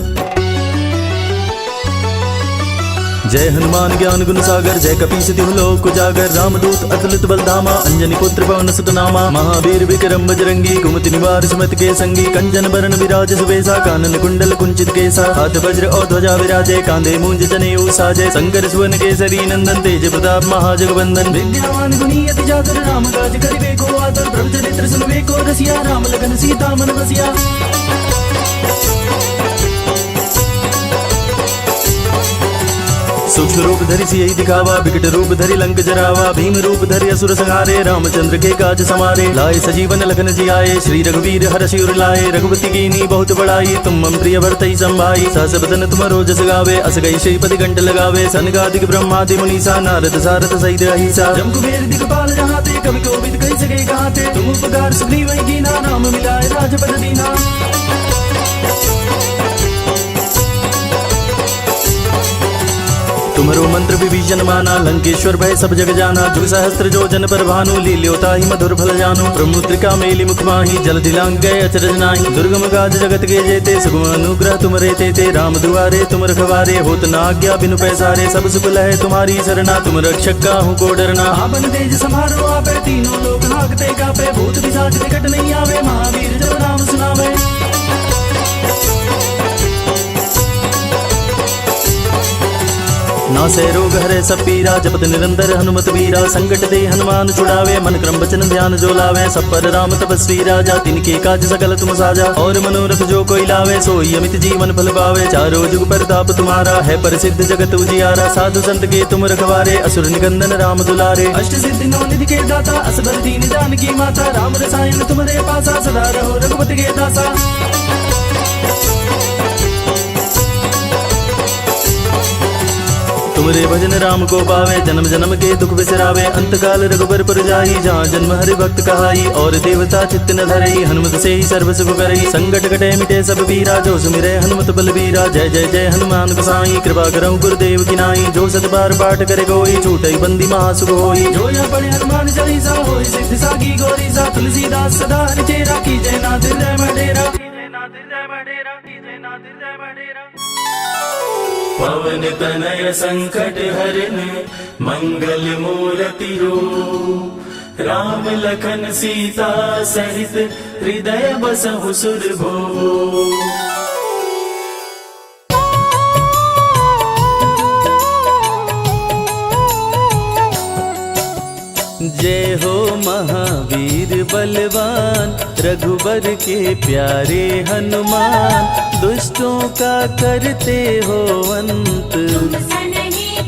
जय हनुमान ज्ञान गुण सागर, जय कपीस तिहु लोक उजागर। रामदूत अतुलित बल धामा, अंजनी पुत्र पवन सुत नामा। महावीर विक्रम बजरंगी, कुमति निवार सुमति के संगी। कंचन बरन विराज सुबेसा, कानन कुंडल कुंचित केसा। हाथ वज्र और ध्वजा विराजे, कांधे मूंज जनेऊ साजे। शंकर सुवन केसरी नंदन, तेज प्रताप महाजगवंदन। विद्यावान गुणी अति चातुर, राम काज करिबे को आतुर। प्रभु चरित्र सुनबे को रसिया, राम लखन सीता मन बसिया। सूक्ष्म रूप धरि सियहि दिखावा, विकट रूप धरि लंक जरावा। भीम रूप धरि असुर संहारे, रामचंद्र के काज समारे। लाए सजीवन लखन जियाए, श्री रघुवीर हरषि उर लाए। रघुपति कीन्ही बहुत बड़ाई, तुम मम प्रिय भरतहि संभाई। सहस बदन तुम रोजस गावे, अस गई श्रीपति कंठ लगावे। सनकादिक ब्रह्मादि मुनीसा, नारद सारद सहित अहिसा। जम कुबेर दिखपाल जहाते, कवि कोविद कहि सके कहते। तुम उपकार सुग्रीव कीन्हा, राम मिलाए राजपद दीन्हा। तुम्हारो मंत्र विभीषण माना, लंकेश्वर भय सब जग जाना। जुग सहस्त्र जो जन पर भानु, लील्योता ही मधुर फल जानु। प्रमुद्रिका मेली मुख माही, जल दिलांग गए अचरज नाही। दुर्गम गाज जगत के जेते, सुगम अनुग्रह तुम रे ते। राम दुआरे तुम रखवारे, होत न आज्ञा बिनु पैसारे। सब सुख लहे तुम्हारी सरना, तुम रक्षक काहू को डरना। आपन तेज समारो आपे, तीनों लोक हाकते कापे। भूत पिशाच निकट नहीं आवे, महावीर जब नाम सुनावे। नासे रोग हरे सब पीरा, जपत निरंतर हनुमत वीरा। संकट दे हनुमान छुड़ावे, मन क्रम वचन ध्यान जो लावे। सब पर राम तपस्वी राजा, तिनके काज सकल तुम साजा। और मनोरथ जो कोई लावे, सोई अमित जीवन फल पावे। चारों जुग परताप तुम्हारा, है प्रसिद्ध जगत उजियारा। साधु संत के तुम रखवारे, असुर निकंदन राम दुलारे। अष्ट सिद्धि नौ निधि के दाता, असबर दीन जानकी माता। राम रसायन तुम्हारे पासा, सदा रहो रघुपति के दासा। तुमरे भजन राम को पावे, जन्म जन्म के दुख बिसरावे। अंत काल रघुबर पुर जाई, जहाँ जन्म हरि भक्त कहाई। और देवता चित्त न धरई, हनुमत से ही सर्व सुख करई। संकट कटे मिटे सब पीरा, जो सुमिरै हनुमत बलबीरा। जय जय जय हनुमान गोसाई, कृपा करहु गुरुदेव की नाई। जो सत बार पाठ करे कोई, छूटई बंदी महासुख होई। जो यह पढ़े हनुमान चालीसा, होई सिद्धि साखी गौरीसा। तुलसीदास सदा हरि चेरा, की जय नाथ जय मडेरा। पवन तनय संकट हरन, मंगल मूर्ति रूप। राम लखन सीता सहित, हृदय बसहु सुरभूप। जय हो महावीर बलवान, रघुबर के प्यारे हनुमान। दुष्टों का करते हो अंत,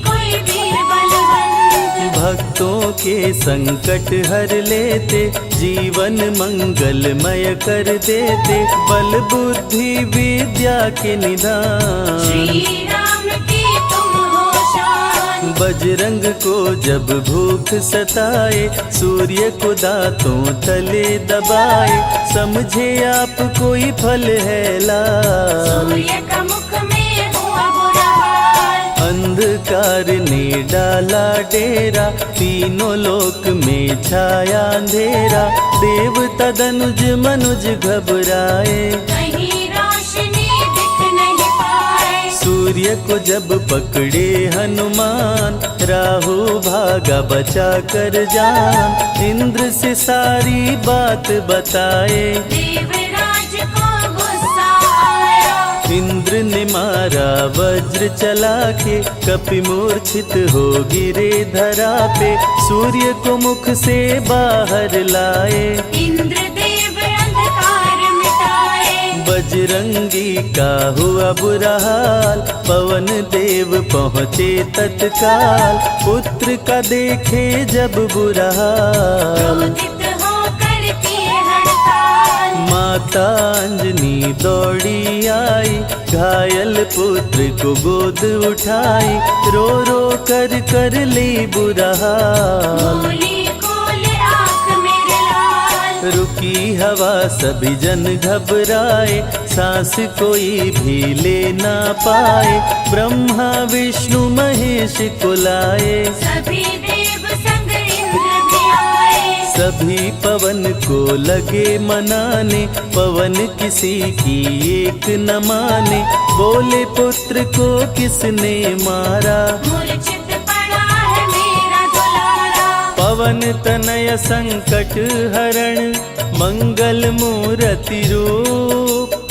कोई वीर बलवंत। भक्तों के संकट हर लेते, जीवन मंगलमय कर देते। बल बुद्धि विद्या के निधान, श्री राम की तुम हो शान। बजरंग को जब भूख सताए, सूर्य को दांतों तले दबाए। समझे आप कोई फल है लाल, सूर्य का मुख में हुआ बुरा हाल। अंधकार ने डाला डेरा, तीनों लोक में छाया अंधेरा। देवता धनुज मनुज घबराए, कहीं रोशनी दिख नहीं पाए। सूर्य को जब पकड़े हनुमान, राहु भागा बचा कर जान। इंद्र से सारी बात बताए, देवराज को गुस्सा आया। इंद्र ने मारा वज्र चला के, कपि मूर्छित हो गिरे धरा पे। सूर्य को मुख से बाहर लाए, इंद्रदेव अंधकार मिटाए। बजरंगी का हुआ बुरा हाल, पवन देव पहुँचे तत्काल। पुत्र का देखे जब बुरा हाल, क्रोधित होकर किए हड़ताल। माता अंजनी दौड़ी आई, घायल पुत्र को गोद उठाई, रो रो कर ली बुरा हाल। बोली खोले आँख मेरे लाल। रुकी हवा सभी जन घबराए, सांस कोई भी ले ना पाए, ब्रह्मा विष्णु महेश को लाए, सभी देव संग इंद्र भी आए। सभी पवन को लगे मनाने, पवन किसी की एक न माने, बोले पुत्र को किसने मारा, मूर्छित पड़ा है मेरा दुलारा। पवन तनय संकट हरण, मंगल मूर्ति रूप,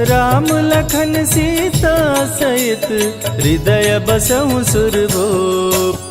राम लखन सीता सहित हृदय बसहु सुरभूप।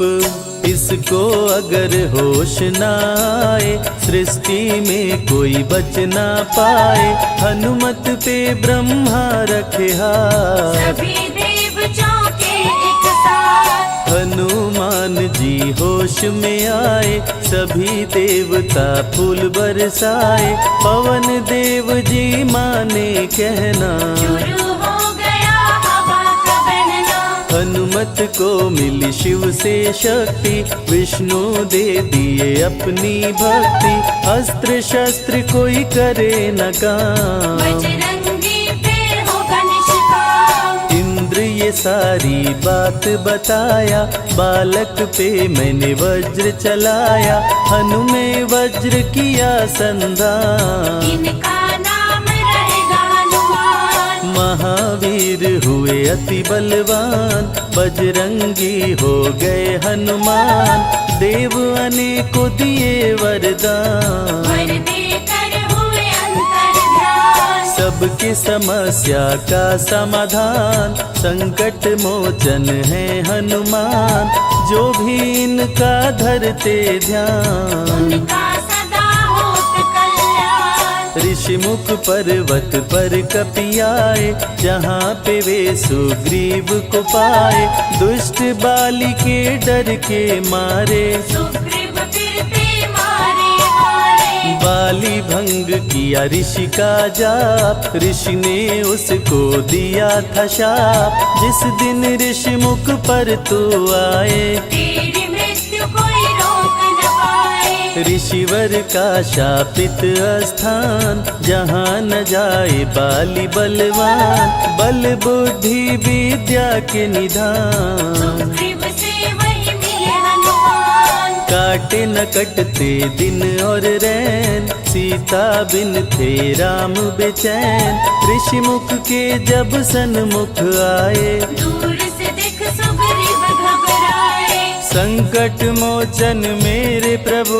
इसको अगर होश न आए, सृष्टि में कोई बच ना पाए, हनुमत पे ब्रह्मा रखे हाथ, सभी देव चौके एक साथ। हनुमान जी होश में आए, सभी देवता फूल बरसाए, पवन देव जी माने कहना, शुरू हो गया हवा का बहना। हनुमत को मिली शिव से शक्ति, विष्णु दे दिए अपनी भक्ति, अस्त्र शस्त्र कोई करे न काम, बजरंगी पे होगा निष्काम। इंद्र ये सारी बात बताया, बालक पे मैंने वज्र चलाया, हनुमे वज्र किया संधान, इनका नाम रहेगा हनुमान। महावीर हुए अति बलवान, बजरंगी हो गए हनुमान, देव अनेको दिए वरदान, वर देकर हुए अंतर्ध्यान। सबकी समस्या का समाधान, संकट मोचन है हनुमान, जो भी इनका धरते ध्यान, उनका सदा होत कल्याण। ऋषि मुख पर्वत पर कपियाए, जहाँ पे वे सुग्रीव को पाए, दुष्ट बाली के डर के मारे, सुग्रीव फिरते मारे हारे। बाली भंग किया ऋषि का जाप, ऋषि ने उसको दिया था शाप, जिस दिन ऋषि मुख पर तू आए, तेरी मृत्यु कोई रोक न पाए। ऋषिवर का शापित स्थान, जहाँ न जाए बाली बलवान, बल बुद्धि विद्या के निधान, सुग्रीव से वही मिले हनुमान। काटे न कटते दिन और रैन, सीता बिन थे राम बेचैन, ऋषि मुख के जब सन्मुख आए, दूर से देख सुग्रीव घबराए। संकट मोचन मेरे प्रभु,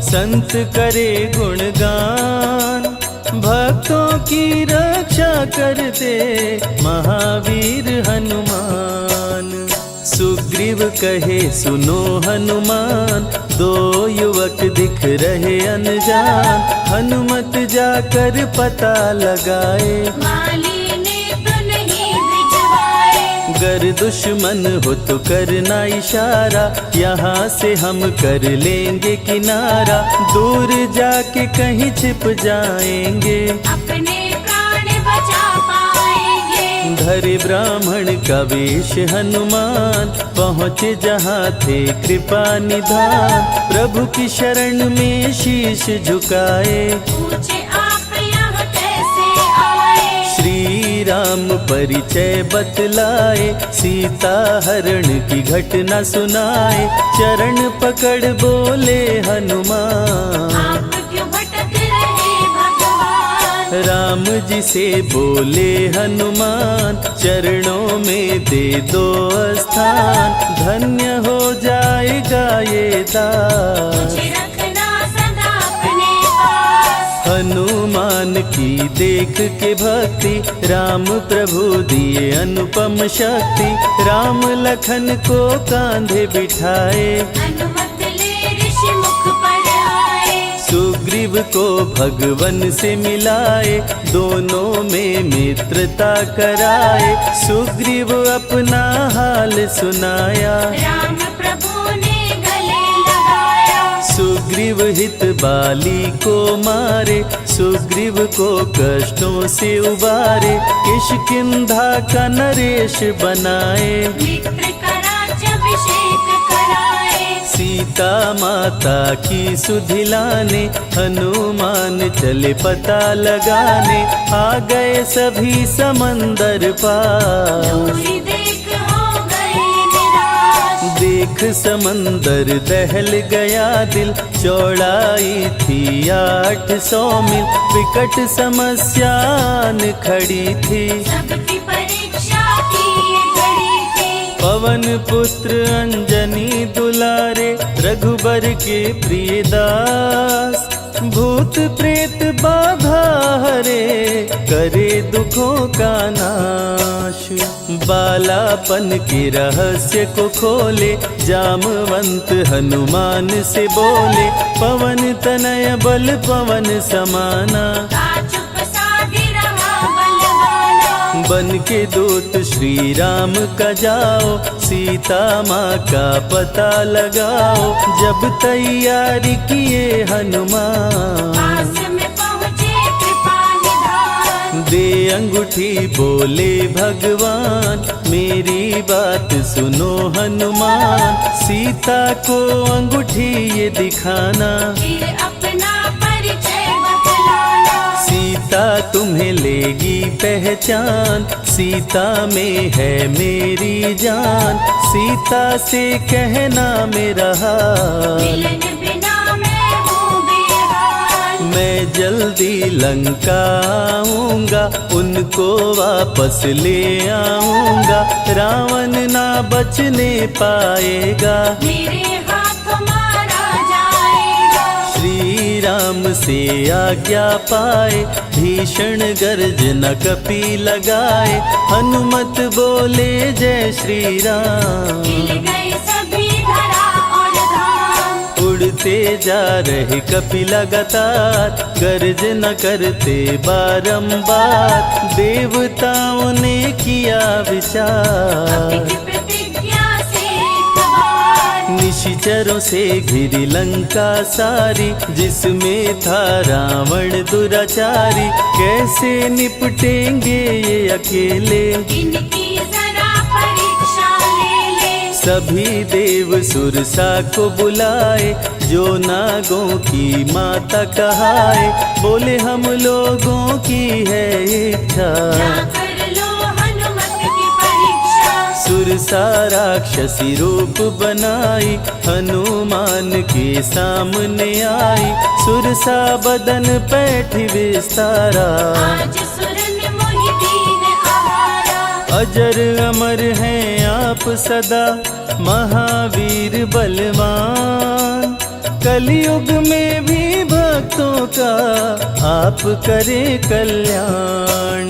संत करे गुणगान, भक्तों की रक्षा करते महावीर हनुमान। सुग्रीव कहे सुनो हनुमान, दो युवक दिख रहे अनजान, हनुमत जाकर पता लगाए, माली ने तो नहीं भिजवाए। गर दुश्मन हो तो करना इशारा, यहाँ से हम कर लेंगे किनारा, दूर जाके कहीं छिप जाएंगे, अपने प्राण बचा पाएंगे। धरे ब्राह्मण का वेश हनुमान, पहुँचे जहाँ थे कृपा निधान, प्रभु की शरण में शीश झुकाए, पूछे आप यहाँ कैसे आए। श्री राम परिचय बतलाए, सीता हरण की घटना सुनाए, चरण पकड़ बोले हनुमान, आप क्यों भटक रहे भगवान। राम जी से बोले हनुमान, चरणों में दे दो स्थान, धन्य हो जाएगा ये दास। मुझे रखना सदा अपने पास। हनुमान की देख के भक्ति, राम प्रभु दिए अनुपम शक्ति, राम लखन को कांधे बिठाए, हनुमत ले ऋषि मुख पर आए। सुग्रीव को भगवन से मिलाए, दोनों में मित्रता कराए, सुग्रीव अपना हाल सुनाया, राम प्रभु ने गले लगाया। सुग्रीव हित बाली को मारे, सुग्रीव सुग्रीव को कष्टों से उबारे, किष्किंधा का नरेश बनाए। मित्र का राज्याभिषेक कराए। सीता माता की सुधि लाने, हनुमान चले पता लगाने। आ गए सभी समंदर पार, दूरी देख हो गए निराश। देख समंदर दहल गया दिल। चौड़ाई थी 800 मील, विकट समस्या न खड़ी थी। सबकी परीक्षा की ये घड़ी थी। पवन पुत्र अंजनी दुलारे, रघुबर के प्रिय दास। भूत प्रेत बाधा हरे, करे दुखों का नाश। बालापन के रहस्य को खोले, जामवंत हनुमान से बोले। पवन तनय बल पवन समाना, चुप साधी रहा बलवाना। बन के दूत श्री राम का जाओ, सीता माँ का पता लगाओ। जब तैयारी किए हनुमान, पास में पहुँचे कृपा निधान। दे अंगूठी बोले भगवान, मेरी बात सुनो हनुमान। सीता को अंगूठी ये दिखाना, फिर अपना परिचय बतलाना। सीता तुम्हें लेगी पहचान। सीता में है मेरी जान, सीता से कहना मेरा हाल। मिलन बिना मैं हूँ बेहाल। मैं जल्दी लंका आऊंगा, उनको वापस ले आऊंगा। रावण ना बचने पाएगा, मेरे हाथ मारा जाएगा। श्री राम से आज्ञा पाए, भीषण गर्जना कपि लगाए। हनुमत बोले जय श्री राम, मिल गए सभी धरा और धाम। उड़ते जा रहे कपि लगातार, गर्जना करते बारंबार। देवताओं ने किया विचार, की प्रतिज्ञा से एक बार। निशिचरों से घिरी लंका सारी, जिसमें था रावण दुराचारी। कैसे निपटेंगे ये अकेले, इनकी जरा परीक्षा ले ले। सभी देव सुरसा को बुलाए, जो नागों की माता कहाए। बोले हम लोगों की है इच्छा, कर लो हनुमत की परीक्षा। सुरसा राक्षसी रूप बनाई, हनुमान के सामने आई। सुरसा बदन पैठ विस्तारा, आज सुरन मोहि दीन आहारा। अजर अमर हैं आप सदा, महावीर बलवान। कलयुग में भी भक्तों का आप करें कल्याण।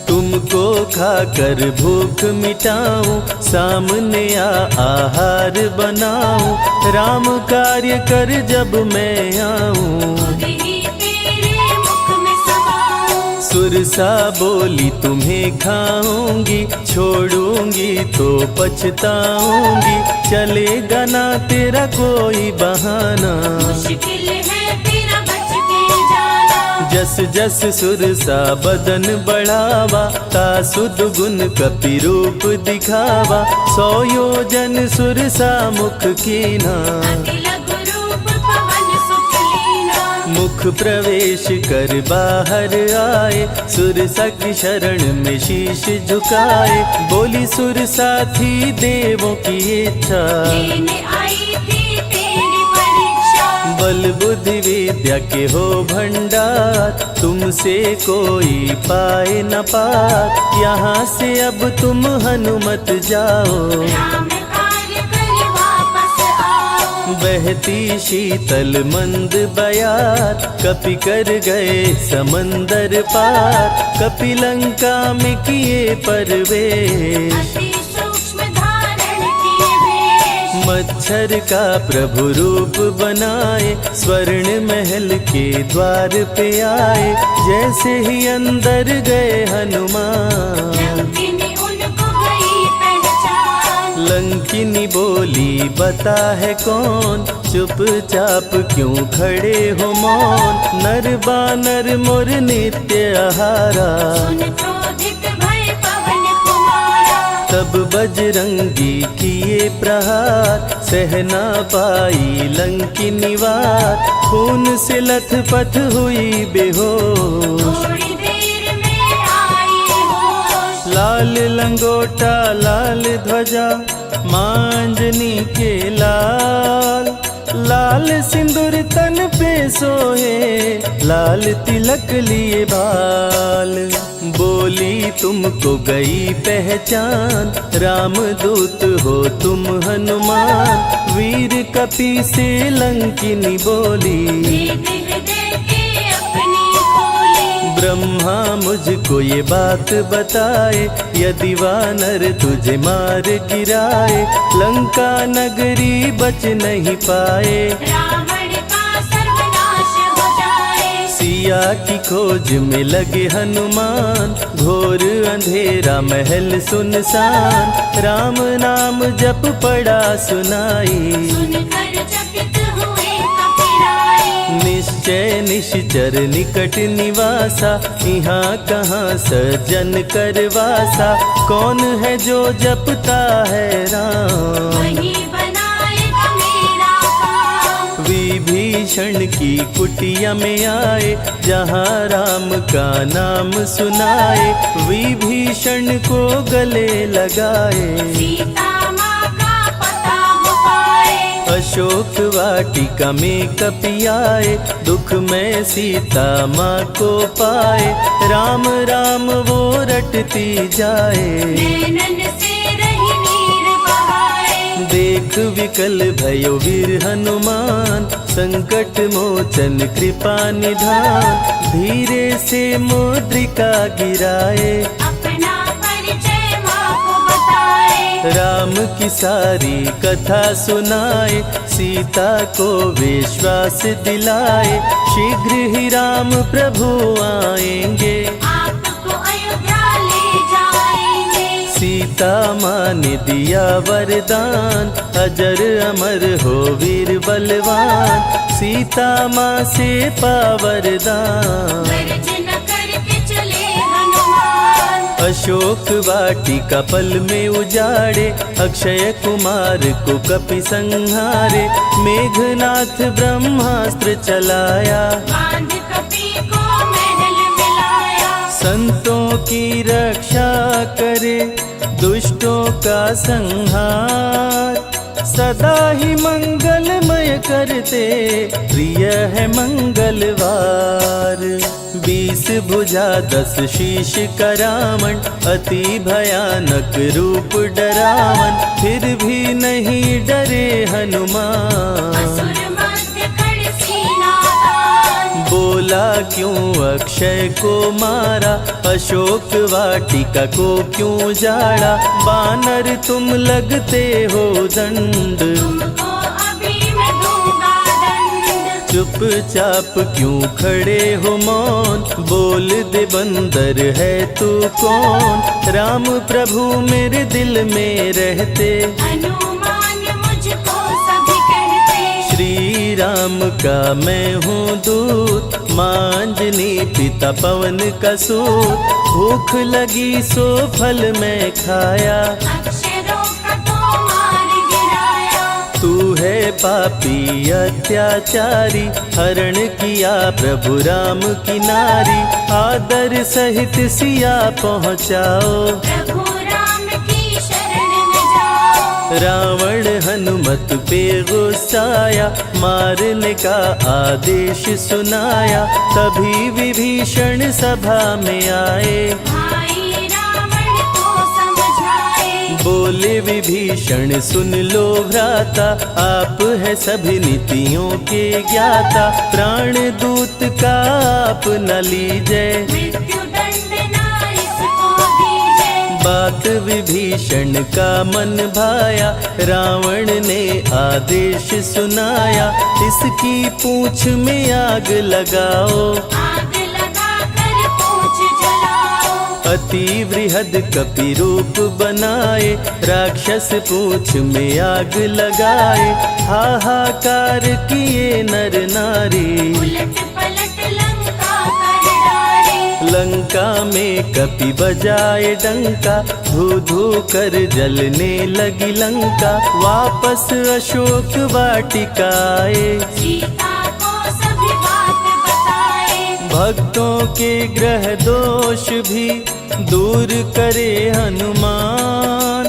तुमको खाकर भूख मिटाऊं, सामने आहार बनाऊं। राम कार्य कर जब मैं आऊं, खुद ही तेरे मुख में समाऊं। सुरसा बोली तुम्हें खाऊंगी, छोड़ूंगी तो पछताऊंगी। चलेगा ना तेरा कोई बहाना, मुश्किल है तेरा बच के जाना। जस जस सुरसा बदन बढ़ावा, तासुद गुण कपि रूप दिखावा। 100 योजन सुरसा मुख कीना, अति लघु रूप पवन सुख लीना। मुख प्रवेश कर बाहर आए, सुरसा की शरण में शीश झुकाए। बोली सुरसा थी देवों की इच्छा, लेने आई थी तेरी परीक्षा। बल बुद्धि विद्या के हो भंडार, तुमसे कोई पाए न पार। यहाँ से अब तुम हनुमत जाओ, राम कार्य कर वापस आओ। बहती शीतल मंद बयार, कपि कर गए समंदर पार। कपि लंका में किए परवेश, अति सूक्ष्म धारण किए वेश। मच्छर का प्रभु रूप बनाए, स्वर्ण महल के द्वार पे आए। जैसे ही अंदर गए हनुमान, लंकिनी उनको गई पहचान। लंकिनी बोली बता है कौन, चुपचाप क्यों खड़े हो मौन। नर बानर मोर नित्य आहारा, सुन क्रोधित भय पवन कुमारा। तब बजरंगी किए प्रहार, सह न पाई लंकिनी वार। खून से लथपथ हुई बेहोश, थोड़ी देर में आई होश। लाल लंगोटा लाल ध्वजा, मांजनी के लाल। लाल सिंदूर तन पे सोहे, लाल तिलक लिए बाल। बोली तुमको गई पहचान, रामदूत हो तुम हनुमान। वीर कपि से लंकिनी बोली, भेद हृदय के अपनी खोली। ब्रह्मा मुझको ये बात बताए, यदि वानर तुझे मार गिराए। लंका नगरी बच नहीं पाए, रावण का सर्वनाश हो जाए। सिया की खोज में लगे हनुमान, घोर अंधेरा महल सुनसान। राम नाम जप पड़ा सुनाई, सुनकर चकित हुए कपिराए। निश्चय निश्चर निकट निवासा, यहाँ कहाँ सज्जन करवासा। कौन है जो जपता है राम, वही बनाएगा मेरा काम। विभीषण की कुटिया में आए, जहाँ राम का नाम सुनाए। विभीषण को गले लगाए, सीता माँ का पता हो पाए। अशोक वाटिका में कपि आए, दुख में सीता माँ को पाए। राम राम वो रटती जाए, नैनन से रही नीर बहाए। देख विकल भयो वीर हनुमान। संकट मोचन कृपा निधान, धीरे से मुद्रिका गिराए। अपना परिचय माँ को बताए। राम की सारी कथा सुनाए, सीता को विश्वास दिलाए। शीघ्र ही राम प्रभु आएंगे, आपको अयोध्या ले जाएंगे। सीता माँ ने दिया वरदान। अजर अमर हो वीर बलवान, सीता माँ से पा वरदान। वर्ज न करके चले हनुमान। अशोक वाटिका पल में उजाड़े, अक्षय कुमार को कपि संहारे। मेघनाथ ब्रह्मास्त्र चलाया, बांध कपि को महल मिलाया। संतों की रक्षा करे, दुष्टों का संहार। सदा ही मंगलमय करते, प्रिय है मंगलवार। 20 भुजा 10 शीश करावन, अति भयानक रूप डरावन। फिर भी नहीं डरे हनुमान, असुर मध्य खड़ सीना तान। बोला क्यों अक्षय को मारा, अशोक वाटिका को क्यों जाड़ा। बानर तुम लगते हो दंड, तुमको अभी मैं दूंगा दंड। चुपचाप क्यों खड़े हो मौन, बोल दे बंदर है तू कौन। राम प्रभु मेरे दिल में रहते, हनुमान मुझको सभी कहते। श्री राम का मैं हूँ दूत, मांजनी पिता पवन का सूत। भूख लगी सो फल मैं खाया, अक्षरों का तो मार गिराया। तू है पापी अत्याचारी। हरण किया प्रभु राम की नारी, आदर सहित सिया पहुँचाओ। प्रभु राम की शरण में जाओ। रावण हनुमत पे गुस्साया, मारने का आदेश सुनाया। तभी विभीषण सभा में आए, भाई रावण को समझाए। बोले विभीषण सुन लो भ्राता, आप है सभी नीतियों के ज्ञाता। प्राण दूत का आप न लीजिए, मृत्यु दंड ना इसको दीजिए। बात विभीषण का मन भाया। रावण ने आदेश सुनाया, इसकी पूंछ में आग लगाओ। आग लगा कर पूछ जलाओ। अति वृहद कपि रूप बनाए, राक्षस पूंछ में आग लगाए। हाहाकार किए नर नारी, उलट पलट लंका कर डारे। लंका में कपि बजाए डंका, धू धू कर जलने लगी लंका। वापस अशोक वाटिकाए, सीता को सभी बात बताए। भक्तों के ग्रह दोष भी दूर करे हनुमान।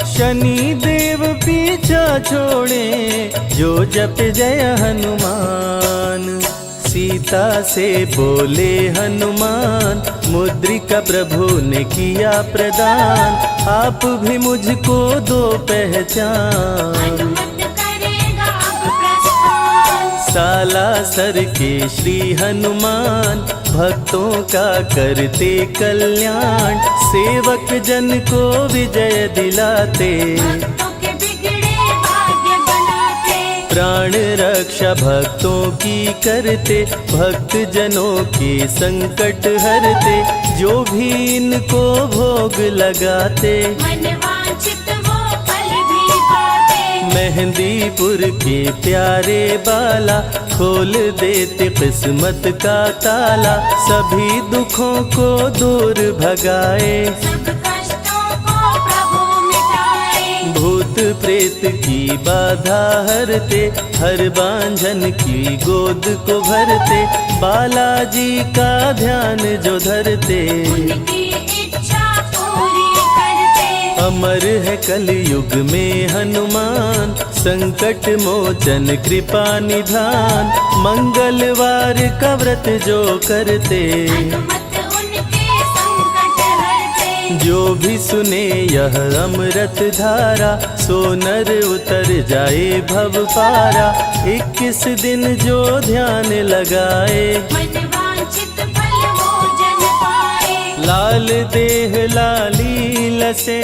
शनि देव पीछा छोड़े, जो जप जय हनुमान। सीता से बोले हनुमान, मुद्रिका प्रभु ने किया प्रदान। आप भी मुझको दो पहचान, हनुमत करेगा अब प्रस्थान। सालासर के श्री हनुमान, भक्तों का करते कल्याण। सेवक जन को विजय दिलाते, भक्तों के बिगड़े भाग्य बनाते। प्राण रक्षा भक्तों की करते, भक्त जनों के संकट हरते। जो भी इनको भोग लगाते, मनवांछित वो फल भी पाते। मेहंदीपुर के प्यारे बाला, खोल देते किस्मत का ताला। सभी दुखों को दूर भगाए, सब कष्टों को प्रभु मिटाए। भूत प्रेत की बाधा हरते, हर बांझन की गोद को भरते। बालाजी का ध्यान जो धरते, उनकी इच्छा पूरी करते। अमर है कलयुग में हनुमान। संकट मोचन कृपा निधान, मंगलवार का व्रत जो करते। हनुमत उनके संकट हरते। जो भी सुने यह अमृत धारा, सो नर उतर जाए भव पारा। 21 दिन जो ध्यान लगाए, मनवांछित फल भोजन पाए। लाल देह लाली लसे,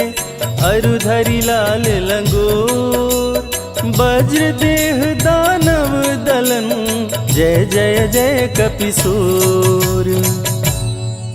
अरुधरि लाल लंगोर। वज्र देह दानव दलन, जय जय जय कपिसूर।